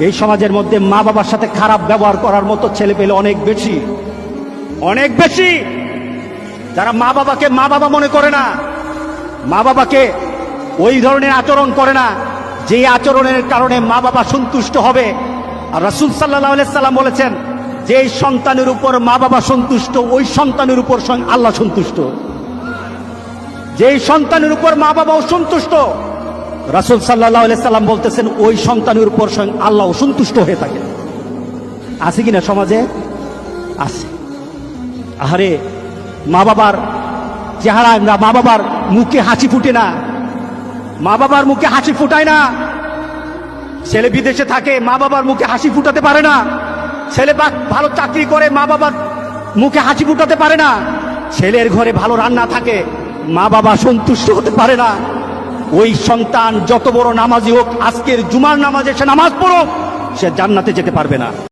এই সমাজের মধ্যে মা বাবার সাথে খারাপ ব্যবহার করার মতো ছেলে পেলে অনেক বেশি, অনেক বেশি। যারা মা বাবাকে মা বাবা মনে করে না, মা বাবাকে ওই ধরনের আচরণ করে না যে আচরণের কারণে মা বাবা সন্তুষ্ট হবে। আর রাসূল সাল্লাল্লাহু আলাইহি সাল্লাম বলেছেন, যে সন্তানের উপর মা বাবা সন্তুষ্ট ওই সন্তানের উপর আল্লাহ সন্তুষ্ট। যেই সন্তানের উপর মা বাবা অসন্তুষ্ট, রাসূল সাল্লাল্লাহু আলাইহি সাল্লাম বলতেছেন ওই সন্তানের উপর স্বয়ং আল্লাহ অসন্তুষ্ট হয়ে থাকে। আছে কিনা সমাজে? আছে। আহারে, মা বাবার চেহারা, মা বাবার মুখে হাসি ফুটে না, মা বাবার মুখে হাসি ফুটায় না। ছেলে বিদেশে থাকে, মা বাবার মুখে হাসি ফুটাতে পারে না। ছেলে ভালো চাকরি করে, মা বাবার মুখে হাসি ফুটাতে পারে না। ছেলের ঘরে ভালো রান্না থাকে, মা বাবা সন্তুষ্ট হতে পারে না। ওই সন্তান যত বড় নামাজি হোক, আজকের জুমার নামাজে সে নামাজ পড়ুক, সে জান্নাতে যেতে পারবে না।